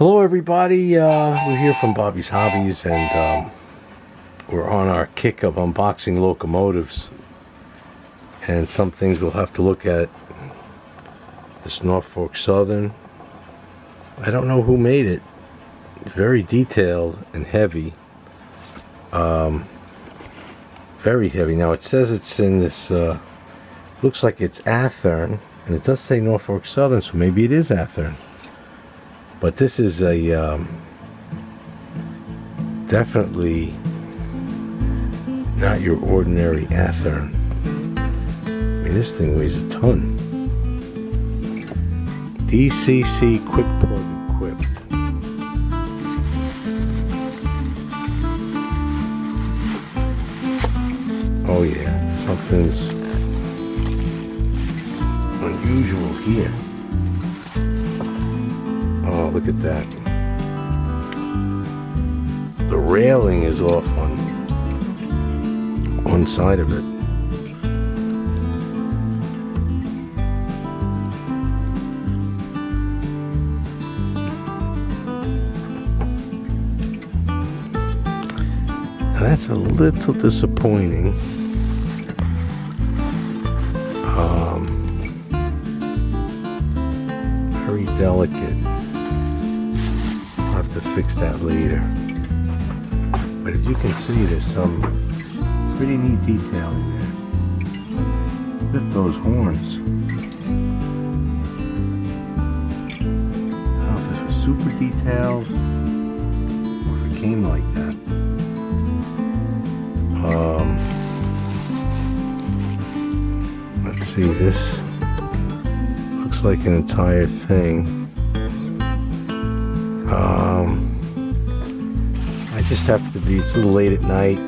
Hello everybody, we're here from Bobby's Hobbies, and we're on our kick of unboxing locomotives, and some things we'll have to look at. This Norfolk Southern, I don't know who made it. Very detailed and heavy, very heavy. Now it says it's in this, looks like it's Athearn, and it does say Norfolk Southern, so maybe it is Athearn. But this is a definitely not your ordinary Athearn. I mean, this thing weighs a ton. DCC quick plug equipped. Oh yeah, something's unusual here. Oh, look at that. The railing is off on one side of it. Now that's a little disappointing. Very delicate. I'll have to fix that later. But as you can see, there's some pretty neat detailing there. Look at those horns. I don't know if this was super detailed or if it came like that. Let's see, this looks like an entire thing. I just have to be, it's a little late at night.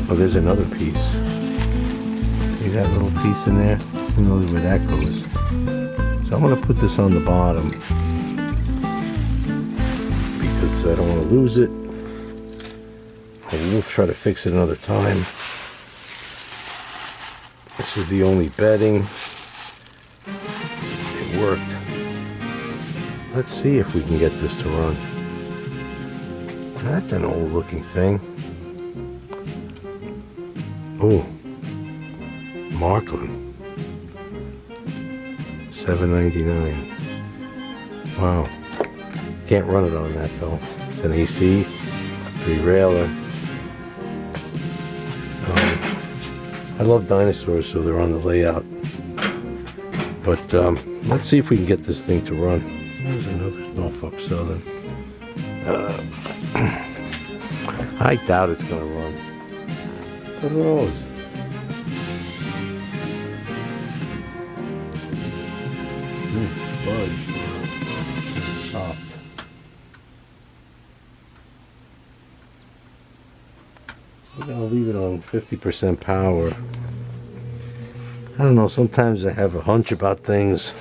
Oh, there's another piece. See that little piece in there? Who knows where that goes? So I'm going to put this on the bottom because I don't want to lose it. And we'll try to fix it another time. This is the only bedding. It worked. Let's see if we can get this to run. That's an old looking thing. Oh, Markland, $7.99. Wow, can't run it on that though. It's an AC, derailleur. I love dinosaurs, so they're on the layout. But let's see if we can get this thing to run. There's another Norfolk Southern. I doubt it's going to run. But who knows? Fudge. Soft. We're going to leave it on 50% power. I don't know, sometimes I have a hunch about things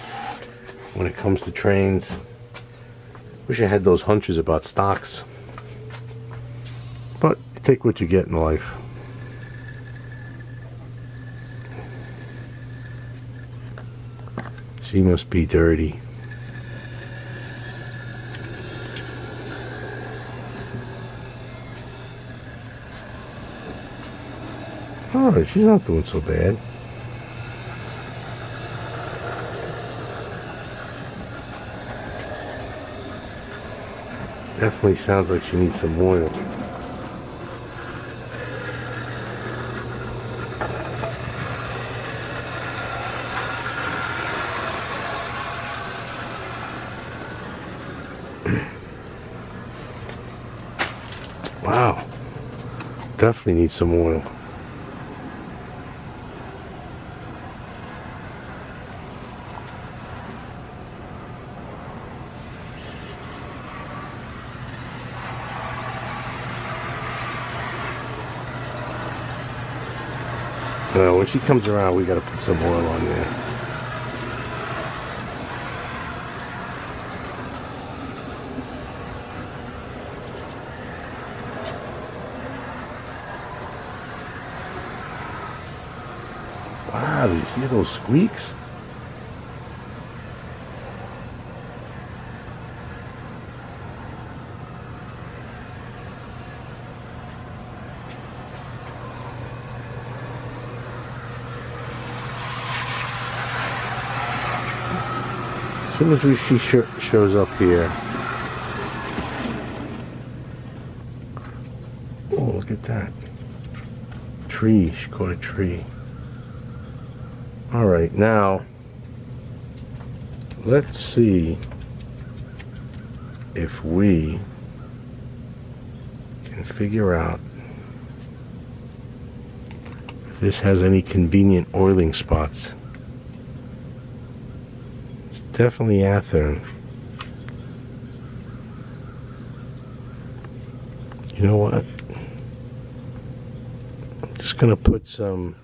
when it comes to trains. Wish I had those hunches about stocks. But you take what you get in life. She must be dirty. Oh, she's not doing so bad. Definitely sounds like she needs some oil. Wow. Definitely needs some oil. When she comes around, we got to put some oil on there. Wow, do you hear those squeaks? soon as she shows up here. Oh, look at that. Tree. She caught a tree. Alright, now let's see if we can figure out if this has any convenient oiling spots. It's definitely Athearn. You know what? I'm just gonna put some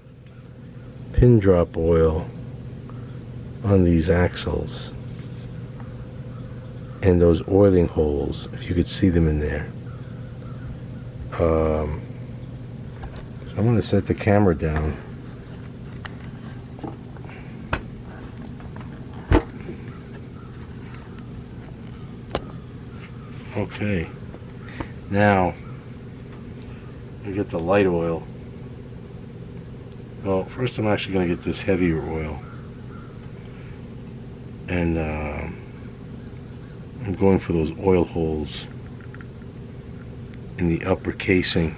pin drop oil on these axles and those oiling holes, if you could see them in there. So I'm going to set the camera down. Okay, now I get the light oil. Well, first I'm actually going to get this heavier oil, and I'm going for those oil holes in the upper casing.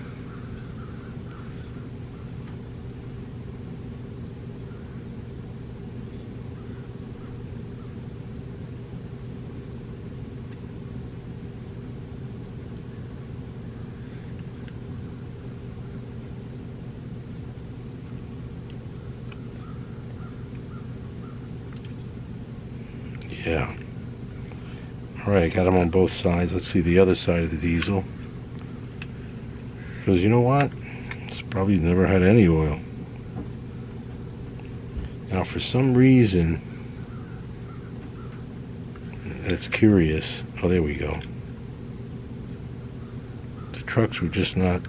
Yeah. Alright, I got them on both sides. Let's see the other side of the diesel. Because you know what? It's probably never had any oil. Now for some reason, that's curious. Oh, there we go. The trucks were just not...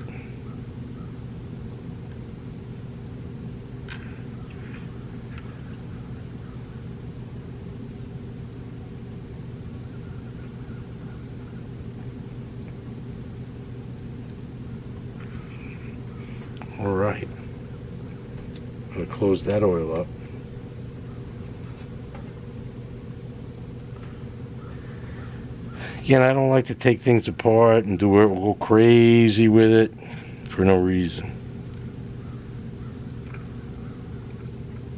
Alright, I'm going to close that oil up. Again, I don't like to take things apart and go crazy with it for no reason.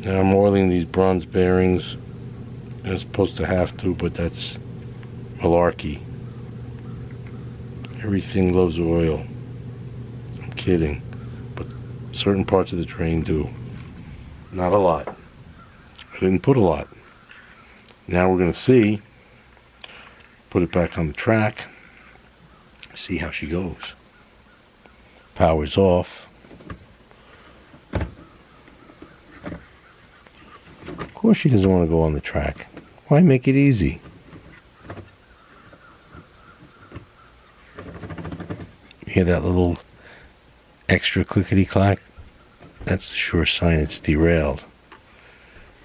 Now I'm oiling these bronze bearings. I'm supposed to have to, but that's malarkey. Everything loves oil. I'm kidding. Certain parts of the train do. Not a lot. I didn't put a lot. Now we're going to see. Put it back on the track. See how she goes. Power's off. Of course she doesn't want to go on the track. Why make it easy? You hear that little extra clickety clack? That's the sure sign it's derailed.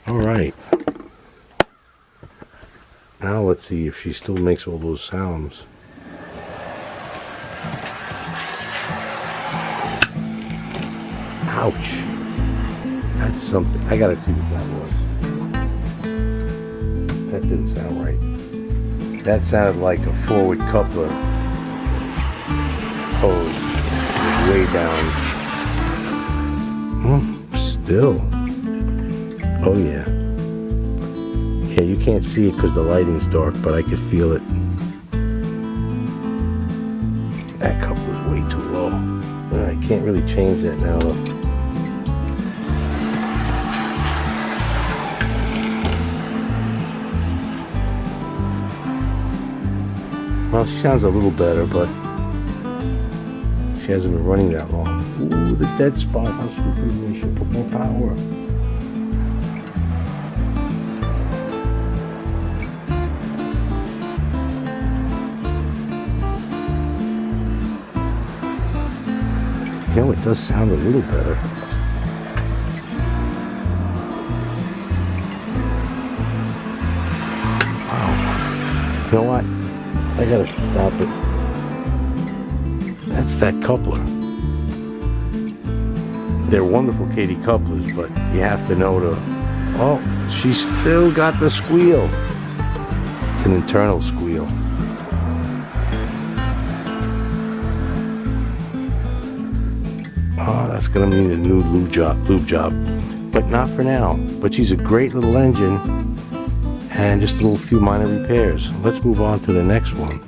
Alright. Now let's see if she still makes all those sounds. Ouch. That's something. I gotta see what that was. That didn't sound right. That sounded like a forward coupler hose. Way down. Still. Oh yeah. Yeah, you can't see it because the lighting's dark, but I could feel it. That coupler's way too low. I can't really change that now though. Well, she sounds a little better, but she hasn't been running that long. Ooh, the dead spot. How stupid. We should put more power. You know, it does sound a little better. Wow. You know what? I gotta stop it. That's that coupler. They're wonderful Katy couplers, but you have to know to... Oh, she's still got the squeal. It's an internal squeal. Oh, that's gonna need a new lube job, but not for now. But she's a great little engine, and just a few minor repairs. Let's move on to the next one.